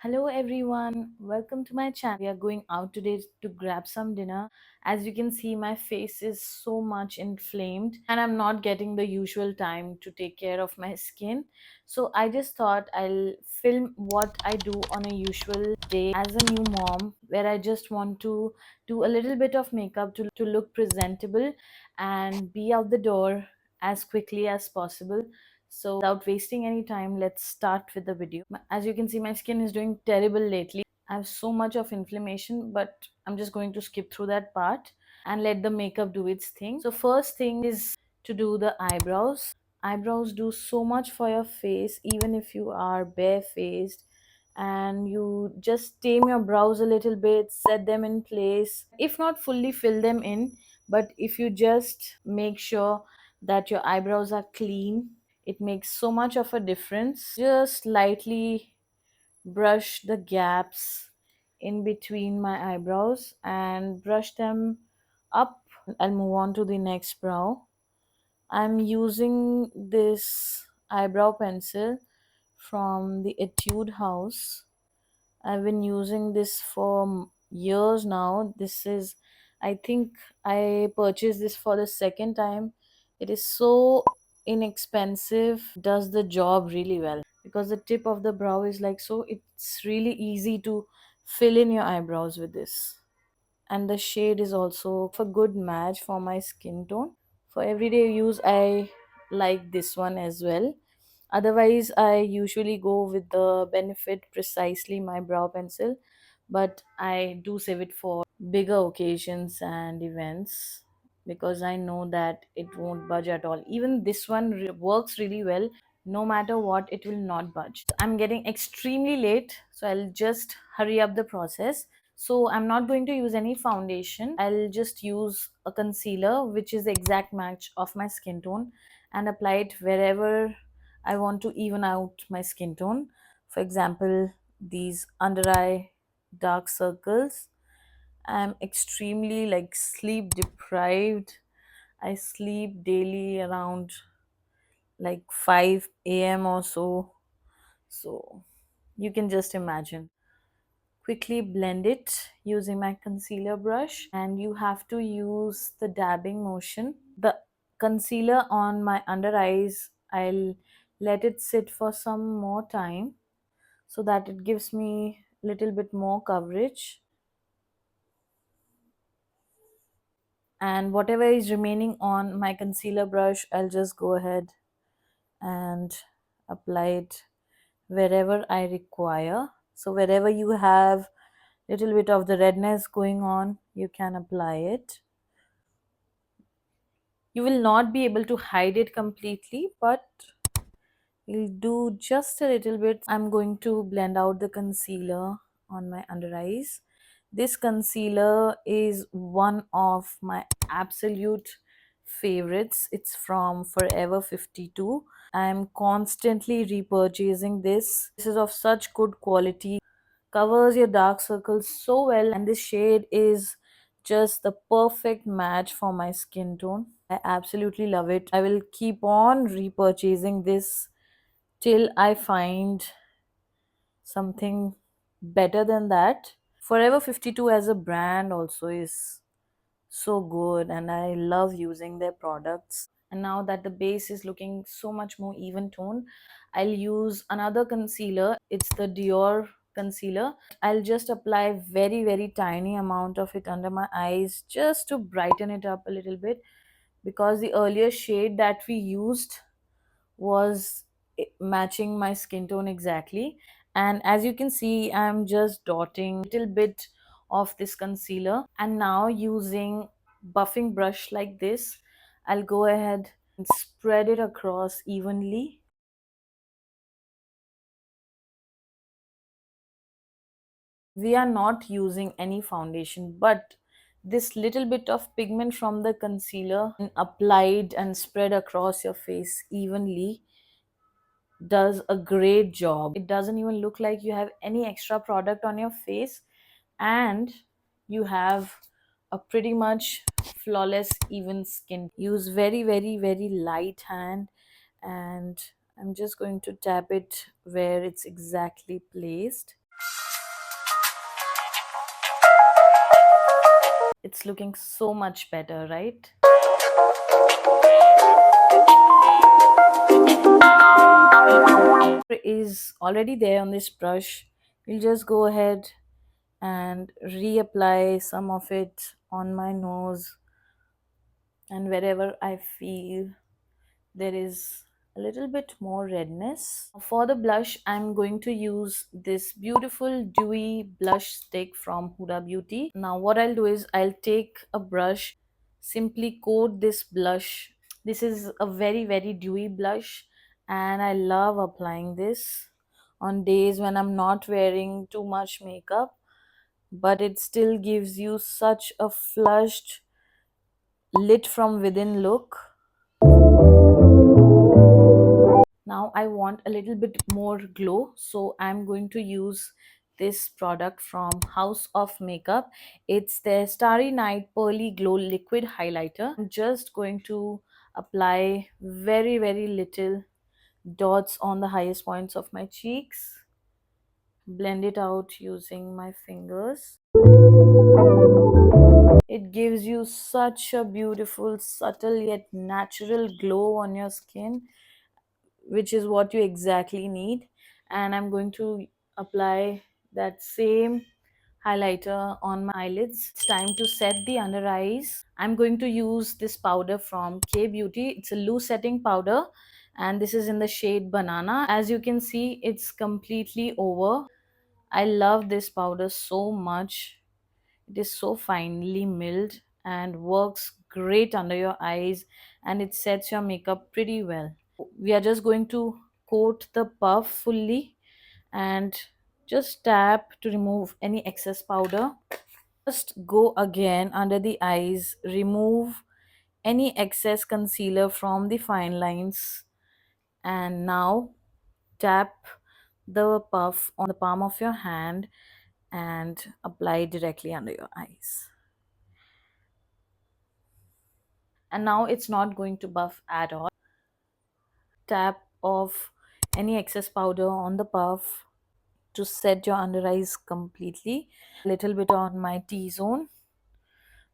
Hello everyone, welcome to my channel. We are going out today to grab some dinner. As you can see, my face is so much inflamed and I'm not getting the usual time to take care of my skin. So I just thought I'll film what I do on a usual day as a new mom, where I just want to do a little bit of makeup to look presentable and be out the door as quickly as possible. So without wasting any time, let's start with the video. As you can see, my skin is doing terrible lately. I have so much of inflammation, but I'm just going to skip through that part and let the makeup do its thing. So first thing is to do the eyebrows. Eyebrows do so much for your face, even if you are barefaced, and you just tame your brows a little bit, set them in place. If not fully fill them in, but if you just make sure that your eyebrows are clean, it makes so much of a difference. Just lightly brush the gaps in between my eyebrows and brush them up. I'll move on to the next brow. I'm using this eyebrow pencil from the Etude House. I've been using this for years now. This is, I think I purchased this for the second time. It is so inexpensive, does the job really well because the tip of the brow is like so, it's really easy to fill in your eyebrows with this. And the shade is also a good match for my skin tone. For everyday use, I like this one as well. Otherwise, I usually go with the Benefit Precisely My Brow Pencil, but I do save it for bigger occasions and events because I know that it won't budge at all. Even this one works really well. No matter what, it will not budge. I'm getting extremely late, so I'll just hurry up the process. So I'm not going to use any foundation. I'll just use a concealer, which is the exact match of my skin tone, and apply it wherever I want to even out my skin tone. For example, these under eye dark circles. I'm extremely like sleep deprived. I sleep daily around like 5 a.m. or so. So you can just imagine. Quickly blend it using my concealer brush, and you have to use the dabbing motion. The concealer on my under eyes, I'll let it sit for some more time so that it gives me a little bit more coverage. And whatever is remaining on my concealer brush, I'll just go ahead and apply it wherever I require. So wherever you have little bit of the redness going on, you can apply it. You will not be able to hide it completely, but you'll do just a little bit. I'm going to blend out the concealer on my under eyes. This concealer is one of my absolute favorites. It's from Forever 52. I'm constantly repurchasing this. This is of such good quality, covers your dark circles so well, and this shade is just the perfect match for my skin tone. I absolutely love it. I will keep on repurchasing this till I find something better than that. Forever 52 as a brand also is so good, and I love using their products. And now that the base is looking so much more even tone, I'll use another concealer. It's the Dior concealer. I'll just apply very tiny amount of it under my eyes just to brighten it up a little bit, because the earlier shade that we used was matching my skin tone exactly. And as you can see, I'm just dotting a little bit of this concealer, and now using buffing brush like this, I'll go ahead and spread it across evenly. We are not using any foundation, but this little bit of pigment from the concealer applied and spread across your face evenly does a great job. It doesn't even look like you have any extra product on your face, and you have a pretty much flawless even skin. Use very light hand, and I'm just going to tap it where it's exactly placed. It's looking so much better, right? Is already there on this brush. We'll just go ahead and reapply some of it on my nose and wherever I feel there is a little bit more redness. For the blush, I'm going to use this beautiful dewy blush stick from Huda Beauty. Now what I'll do is I'll take a brush, simply coat this blush. This is a very dewy blush and I love applying this on days when I'm not wearing too much makeup, but it still gives you such a flushed, lit from within look. Now I want a little bit more glow, so I'm going to use this product from House of Makeup. It's their Starry Night Pearly Glow Liquid Highlighter. I'm just going to apply very little dots on the highest points of my cheeks, blend it out using my fingers. It gives you such a beautiful, subtle yet natural glow on your skin, which is what you exactly need. And I'm going to apply that same highlighter on my eyelids. It's time to set the under eyes. I'm going to use this powder from K Beauty. It's a loose setting powder and this is in the shade Banana. As you can see, it's completely over. I love this powder so much. It is so finely milled and works great under your eyes, and it sets your makeup pretty well. We are just going to coat the puff fully and just tap to remove any excess powder. Just go again under the eyes, remove any excess concealer from the fine lines, and now tap the puff on the palm of your hand and apply directly under your eyes. And now it's not going to buff at all. Tap off any excess powder on the puff to set your under eyes completely. A little bit on my T-zone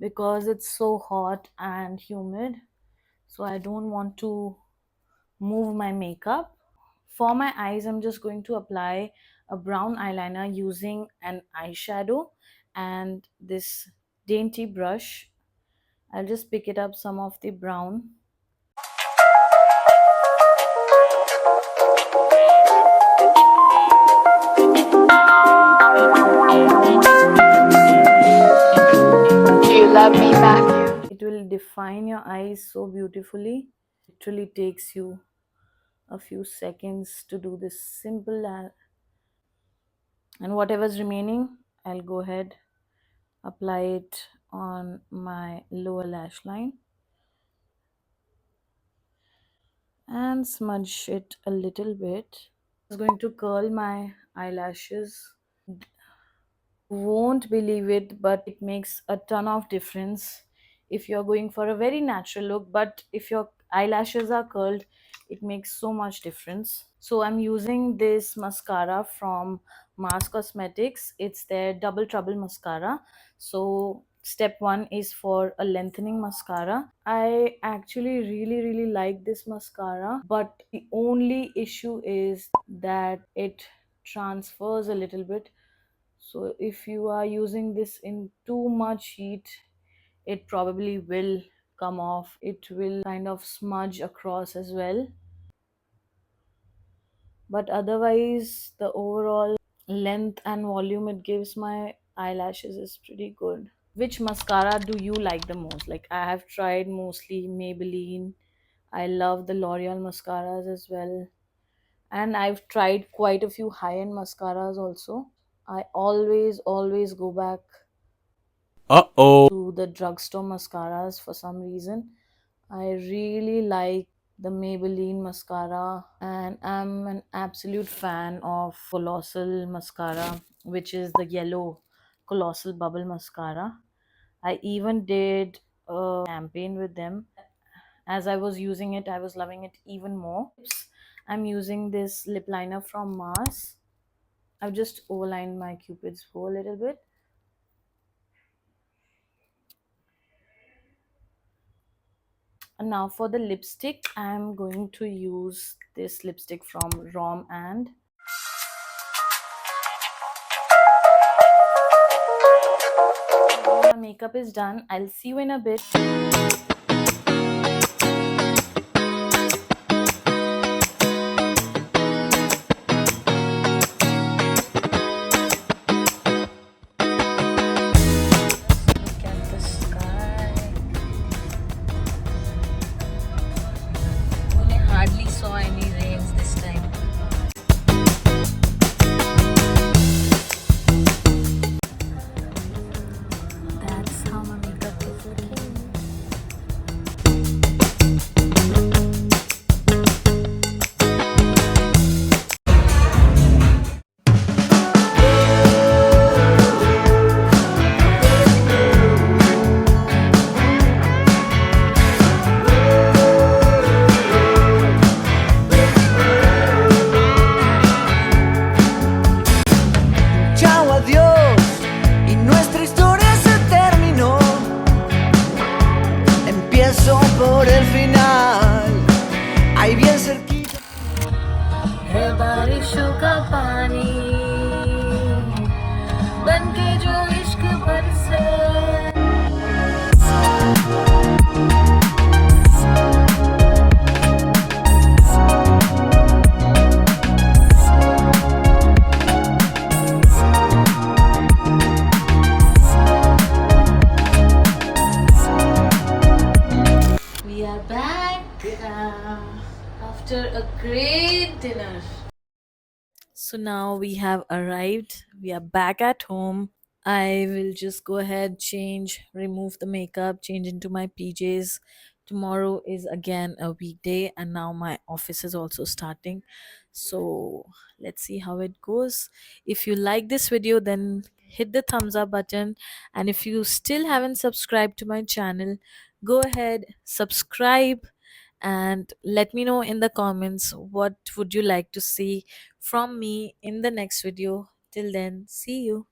because it's so hot and humid, so I don't want to move my makeup. For my eyes, I'm just going to apply a brown eyeliner using an eyeshadow and this dainty brush. I'll just pick it up some of the brown. Do you love me, Matthew? It will define your eyes so beautifully. It literally takes you a few seconds to do this simple, and whatever's remaining, I'll go ahead, apply it on my lower lash line and smudge it a little bit. I'm going to curl my eyelashes. Won't believe it, but it makes a ton of difference if you're going for a very natural look, but if your eyelashes are curled, it makes so much difference. So I'm using this mascara from Mars Cosmetics. It's their Double Trouble mascara. So step one is for a lengthening mascara. I actually really like this mascara, but the only issue is that it transfers a little bit. So if you are using this in too much heat, it probably will come off. It will kind of smudge across as well. But otherwise, the overall length and volume it gives my eyelashes is pretty good. Which mascara do you like the most? Like, I have tried mostly Maybelline. I love the L'Oreal mascaras as well. And I've tried quite a few high-end mascaras also. I always go back to the drugstore mascaras for some reason. I really like the Maybelline mascara, and I'm an absolute fan of Colossal mascara, which is the yellow Colossal Bubble mascara. I even did a campaign with them. As I was using it, I was loving it even more. I'm using this lip liner from Mars. I've just overlined my Cupid's bow a little bit. And now for the lipstick, I'm going to use this lipstick from Rom. And my makeup is done. I'll see you in a bit. Look at the sky. We hardly saw any rains this time. That's how my makeup is looking. Chao, adiós, y nuestra historia se terminó. Empiezo por el final, ahí bien cerquita. है बारिशों का पानी बनके जो इश्क बरसे. We are back after a great dinner. So now we have arrived. We are back at home. I will just go ahead, change, remove the makeup, change into my PJs. Tomorrow is again a weekday, and now my office is also starting. So let's see how it goes. If you like this video, then hit the thumbs up button. And if you still haven't subscribed to my channel, go ahead, subscribe, and let me know in the comments what would you like to see from me in the next video. Till then, see you.